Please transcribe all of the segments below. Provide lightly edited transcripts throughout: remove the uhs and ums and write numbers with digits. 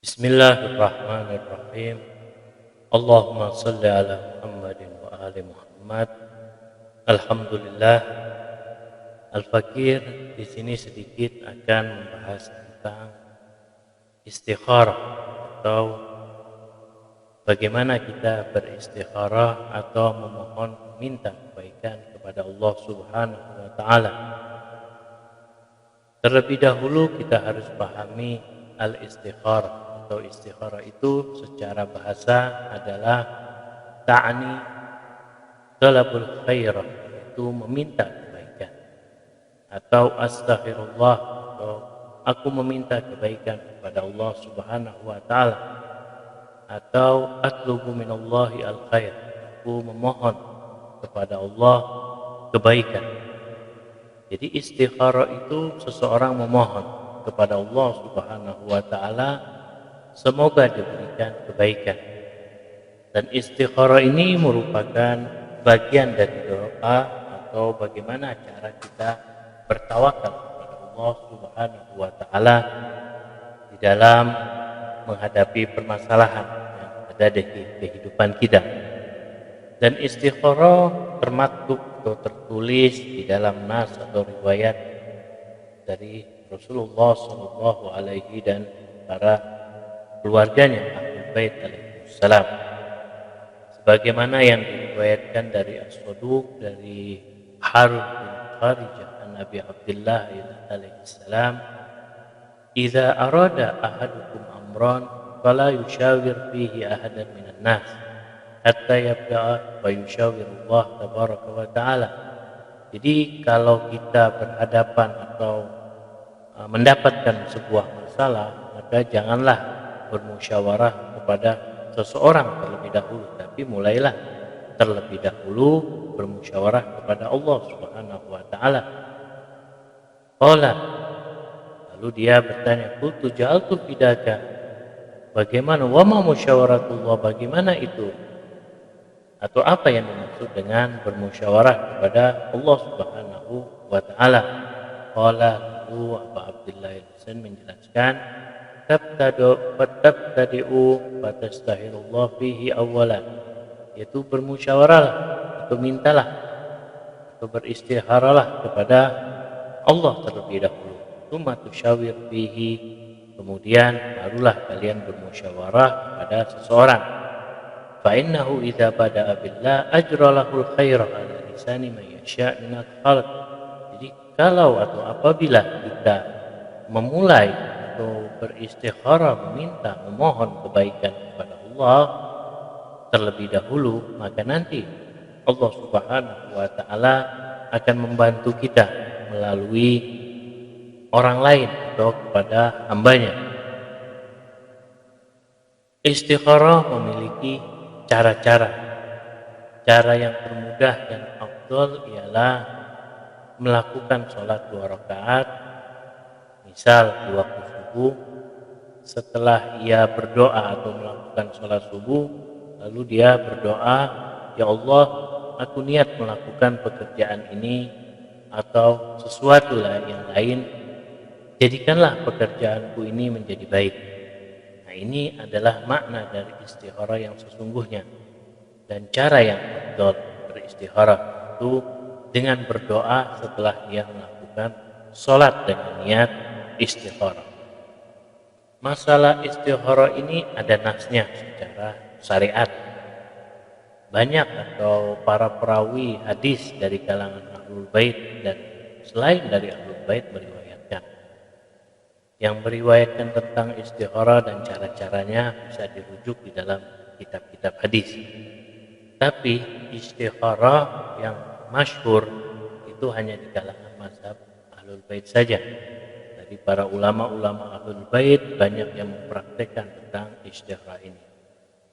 Bismillahirrahmanirrahim. Allahumma salli ala Muhammadin wa ali Muhammad. Alhamdulillah. Al-Fakir di sini sedikit akan membahas tentang istikharah atau bagaimana kita beristikharah atau memohon minta kebaikan kepada Allah Subhanahu wa taala. Terlebih dahulu kita harus pahami al-istikharah atau istikharah itu secara bahasa adalah ta'ni talabul khairah, itu meminta kebaikan, atau astaghfirullah atau aku meminta kebaikan kepada Allah Subhanahu wa taala, atau atlubu minallahi al-khair, aku memohon kepada Allah kebaikan. Jadi istikharah itu seseorang memohon kepada Allah Subhanahu wa taala semoga diberikan kebaikan. Dan istikharah ini merupakan bagian dari doa atau bagaimana cara kita bertawakal kepada Allah Subhanahu wa taala di dalam menghadapi permasalahan yang ada di kehidupan kita. Dan istikharah termaktub atau tertulis di dalam nas atau riwayat dari Rasulullah Shallallahu Alaihi dan para keluarganya Ahlul Bait alaihissalam, sebagaimana yang diriwayatkan dari As-Saduq dari Harun bin Kharijah an Nabi Abdullah alaihissalam, "Idza arada ahadukum amran fala yushawir fihi ahadan minan nas hatta yabda'a wa yushawirullah tabaraka wa ta'ala." Jadi kalau kita berhadapan atau mendapatkan sebuah masalah, maka janganlah bermusyawarah kepada seseorang terlebih dahulu, tapi mulailah terlebih dahulu bermusyawarah kepada Allah Subhanahu wa taala. Qala, lalu dia bertanya, "Qultu ja'altu fidaka." Bagaimana wa ma musyawaratullah, bagaimana itu? Atau apa yang dimaksud dengan bermusyawarah kepada Allah Subhanahu wa taala? Qala lalu Abu Abdullah al-Hasan menjelaskan, tabtadi'u fatastahirullah fihi awwalan, yaitu bermusyawarah atau mintalah atau beristikharahlah kepada Allah terlebih dahulu. Tsumma tusyawir fihi, kemudian barulah kalian bermusyawarah kepada seseorang. Fa innahu idza bada'a billah ajralahul khaira ala lisani man yasha' minal khalq. Jadi kalau atau apabila kita memulai atau beristikharah, meminta, memohon kebaikan kepada Allah terlebih dahulu, maka nanti Allah Subhanahu wa taala akan membantu kita melalui orang lain atau kepada hambanya. Istikharah memiliki cara-cara. Cara yang termudah dan afdal ialah melakukan sholat 2 rakaat, misal di waktu subuh. Setelah ia berdoa atau melakukan sholat subuh, lalu dia berdoa, "Ya Allah, aku niat melakukan pekerjaan ini atau sesuatu yang lain, jadikanlah pekerjaanku ini menjadi baik." Nah, ini adalah makna dari istikharah yang sesungguhnya. Dan cara yang betul beristikharah itu dengan berdoa setelah dia melakukan sholat dengan niat istikharah. Masalah istikharah ini ada nasnya secara syariat. Banyak atau para perawi hadis dari kalangan Ahlul Bait dan selain dari Ahlul Bait meriwayatkan. Yang meriwayatkan tentang istikharah dan cara-caranya bisa dirujuk di dalam kitab-kitab hadis. Tapi istikharah yang masyhur itu hanya di kalangan mazhab Ahlul Bait saja. Dari para ulama-ulama Ahlul Bait banyak yang mempraktekkan tentang istikharah ini.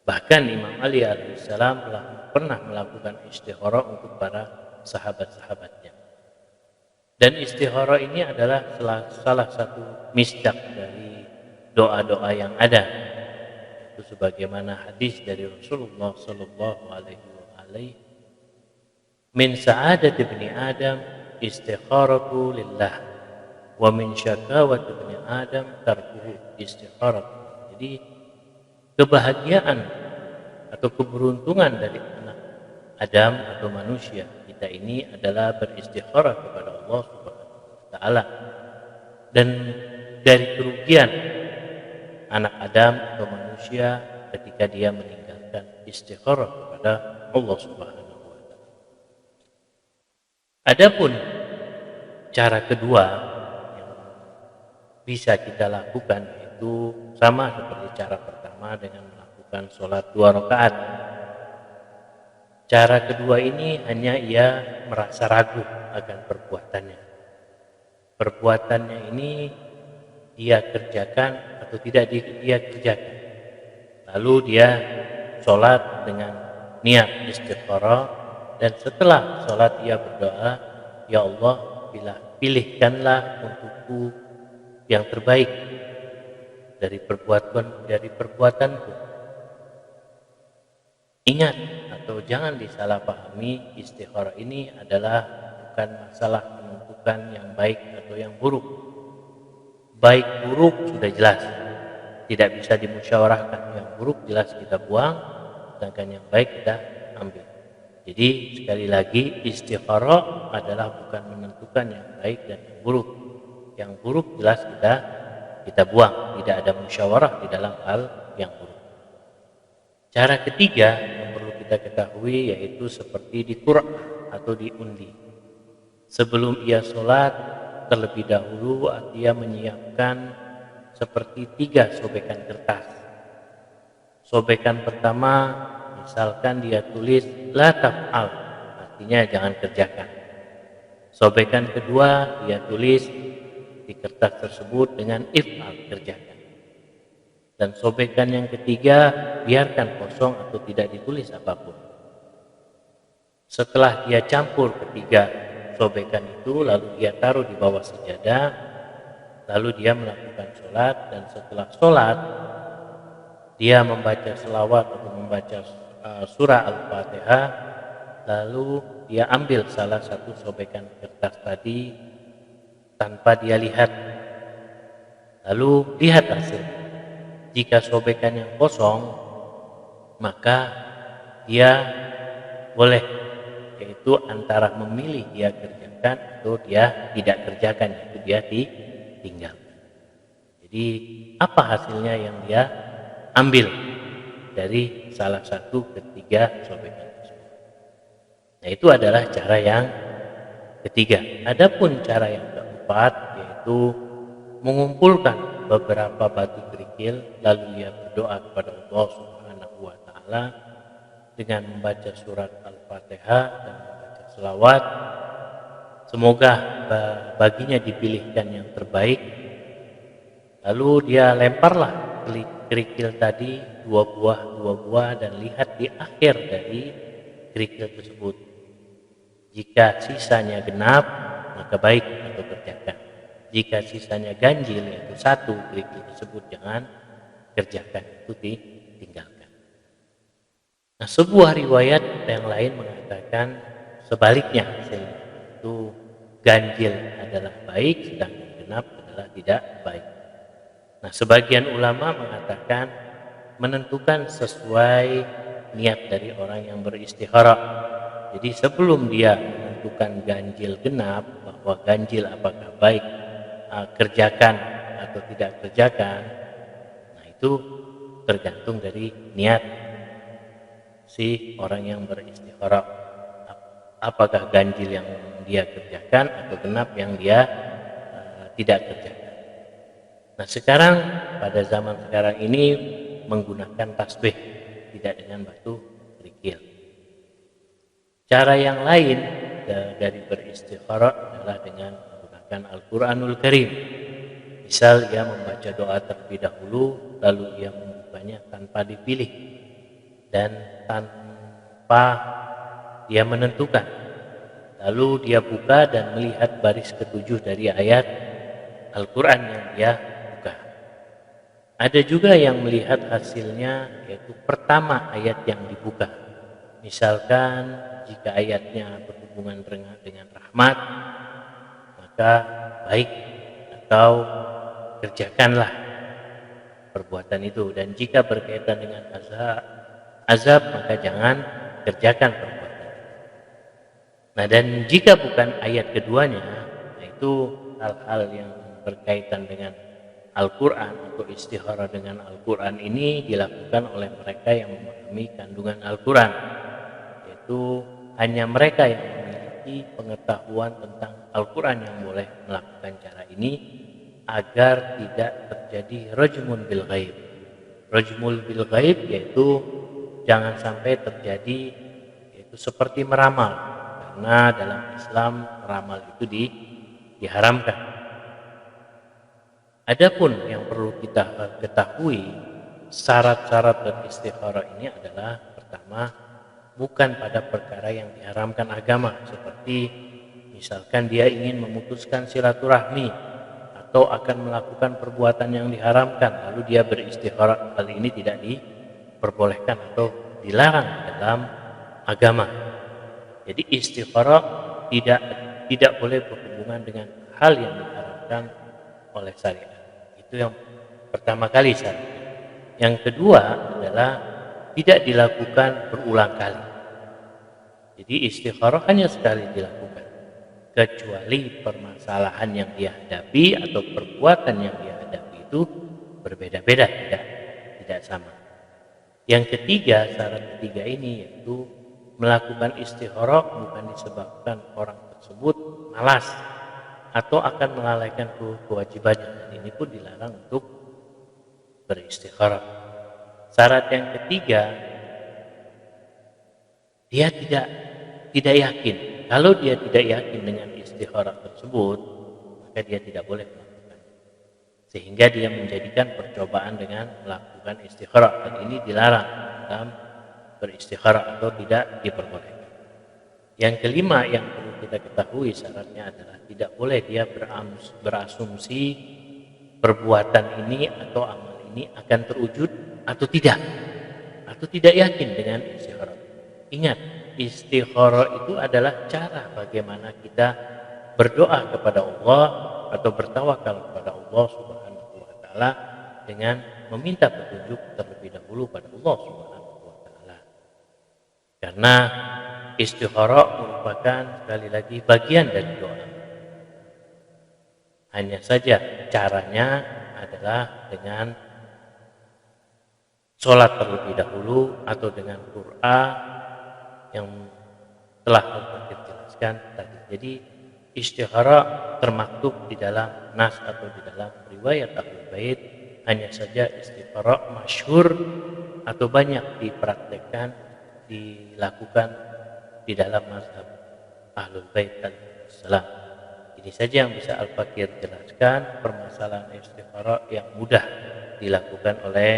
Bahkan Imam Ali alaihissalam telah pernah melakukan istikharah untuk para sahabat-sahabatnya. Dan istikharah ini adalah salah satu misdak dari doa-doa yang ada. Itu sebagaimana hadis dari Rasulullah sallallahu alaihi wasallam, "Min sa'adati ibni Adam istikharatu lillah, wa min syakawati ibni Adam tarkuhu istikharatu." Jadi kebahagiaan atau keberuntungan dari anak Adam atau manusia kita ini adalah beristikharah kepada Allah Subhanahu wa taala. Dan dari kerugian anak Adam atau manusia ketika dia meninggalkan istikharah kepada Allah Subhanahu wa taala. Adapun cara kedua yang bisa kita lakukan yaitu sama seperti cara pertama dengan melakukan sholat 2 rakaat. Cara kedua ini hanya ia merasa ragu akan perbuatannya. Perbuatannya ini dia kerjakan atau tidak dia kerjakan. Lalu dia sholat dengan niat istikharah, dan setelah sholat ia berdoa, ya Allah, pilihkanlah untukku yang terbaik dari perbuatanku. Ingat atau jangan disalahpahami, istikharah ini adalah bukan masalah menentukan yang baik atau yang buruk. Baik buruk sudah jelas, tidak bisa dimusyawarahkan. Yang buruk jelas kita buang, sedangkan yang baik kita ambil. Jadi sekali lagi, istikharah adalah bukan menentukan yang baik dan yang buruk. Yang buruk jelas kita buang, tidak ada musyawarah di dalam hal yang buruk. Cara ketiga yang perlu kita ketahui yaitu seperti di Qur'an atau diundi. Sebelum ia sholat, terlebih dahulu dia menyiapkan seperti 3 sobekan kertas. Sobekan pertama, misalkan dia tulis la taf'al, artinya jangan kerjakan. Sobekan kedua, dia tulis di kertas tersebut dengan if'al, kerjakan. Dan sobekan yang ketiga, biarkan kosong atau tidak ditulis apapun. Setelah dia campur ketiga sobekan itu, lalu dia taruh di bawah sajadah, lalu dia melakukan sholat, dan setelah sholat dia membaca selawat atau membaca surah Al-Fatihah, lalu dia ambil salah satu sobekan kertas tadi tanpa dia lihat, lalu lihat hasilnya. Jika sobekan yang kosong, maka dia boleh, yaitu antara memilih dia kerjakan atau dia tidak kerjakan, yaitu dia ditinggalkan. Jadi apa hasilnya yang dia ambil dari salah satu ketiga sobekan tersebut? Nah, itu adalah cara yang ketiga. Adapun cara yang keempat yaitu mengumpulkan beberapa batu kerikil, lalu ia berdoa kepada Allah Subhanahu wa taala dengan membaca surat Al-Fatihah dan membaca selawat. Semoga baginya dipilihkan yang terbaik. Lalu dia lemparlah kerikil tadi 2 buah dan lihat di akhir dari kerikil tersebut. Jika sisanya genap, maka baik atau kerjakan. Jika sisanya ganjil, yaitu 1 kerikil tersebut, jangan kerjakan, itu ditinggalkan. Nah, sebuah riwayat yang lain mengatakan sebaliknya hasilnya, itu ganjil adalah baik, sedangkan genap adalah tidak baik. Nah, sebagian ulama mengatakan menentukan sesuai niat dari orang yang beristikharah. Jadi sebelum dia menentukan ganjil genap, bahwa ganjil apakah baik kerjakan atau tidak kerjakan, nah itu tergantung dari niat si orang yang beristikharah. Apakah ganjil yang dia kerjakan atau genap yang dia tidak kerjakan. Nah, sekarang pada zaman sekarang ini menggunakan tasbih, tidak dengan batu kerikil. Cara yang lain dari beristikharah adalah dengan menggunakan Al-Quranul Karim. Misal ia membaca doa terlebih dahulu, lalu ia membukanya tanpa dipilih dan tanpa dia menentukan. Lalu dia buka dan melihat baris ke-7 dari ayat Al-Quran yang dia buka. Ada juga yang melihat hasilnya, yaitu pertama ayat yang dibuka. Misalkan jika ayatnya berhubungan dengan rahmat, maka baik atau kerjakanlah perbuatan itu. Dan jika berkaitan dengan azab maka jangan kerjakan perbuatan. Nah, dan jika bukan ayat keduanya, itu hal-hal yang berkaitan dengan Al-Quran atau istikharah dengan Al-Quran ini dilakukan oleh mereka yang memahami kandungan Al-Quran, yaitu hanya mereka yang memiliki pengetahuan tentang Al-Quran yang boleh melakukan cara ini agar tidak terjadi rajmun bil ghaib. Rajmul bil ghaib yaitu jangan sampai terjadi, yaitu seperti meramal, karena dalam Islam meramal itu diharamkan. Adapun yang perlu kita ketahui, syarat-syarat beristikharah ini adalah pertama, bukan pada perkara yang diharamkan agama, seperti misalkan dia ingin memutuskan silaturahmi atau akan melakukan perbuatan yang diharamkan lalu dia beristikharah. Hal ini tidak diperbolehkan atau dilarang dalam agama. Jadi istikharah tidak boleh berhubungan dengan hal yang diharamkan oleh syariat. Itu yang pertama kali syaratnya. Yang kedua adalah tidak dilakukan berulang kali. Jadi istikharah hanya sekali dilakukan, kecuali permasalahan yang dihadapi atau perbuatan yang dihadapi itu berbeda-beda, tidak sama. Yang ketiga, syarat ketiga ini yaitu melakukan istikharah bukan disebabkan orang tersebut malas atau akan melalaikan kewajibannya, dan ini pun dilarang untuk beristikharah. Syarat yang ketiga, dia tidak yakin. Kalau dia tidak yakin dengan istikharah tersebut, maka dia tidak boleh melakukan, sehingga dia menjadikan percobaan dengan melakukan istikharah, dan ini dilarang dalam beristikharah atau tidak diperbolehkan. Yang kelima yang perlu kita ketahui syaratnya adalah tidak boleh dia berasumsi perbuatan ini atau amal ini akan terwujud atau tidak yakin dengan istikharah. Ingat, istikharah itu adalah cara bagaimana kita berdoa kepada Allah atau bertawakal kepada Allah Subhanahu wa taala dengan meminta petunjuk terlebih dahulu pada Allah Subhanahu wa taala. Karena istikharah merupakan sekali lagi bagian dari doa. Hanya saja caranya adalah dengan sholat terlebih dahulu atau dengan Quran yang telah kita jelaskan tadi. Jadi istikharah termaktub di dalam nas atau di dalam riwayat Ahlul Bait. Hanya saja istikharah masyhur atau banyak dipraktekkan, dilakukan di dalam mazhab Ahlul Bait alaihissalam. Ini saja yang bisa Al-Fakir jelaskan permasalahan istikharah yang mudah dilakukan oleh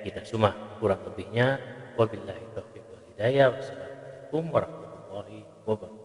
kita semua. Kurang lebihnya wabillahi taufiq wal hidayah. Wassalamualaikum warahmatullahi wabarakatuh.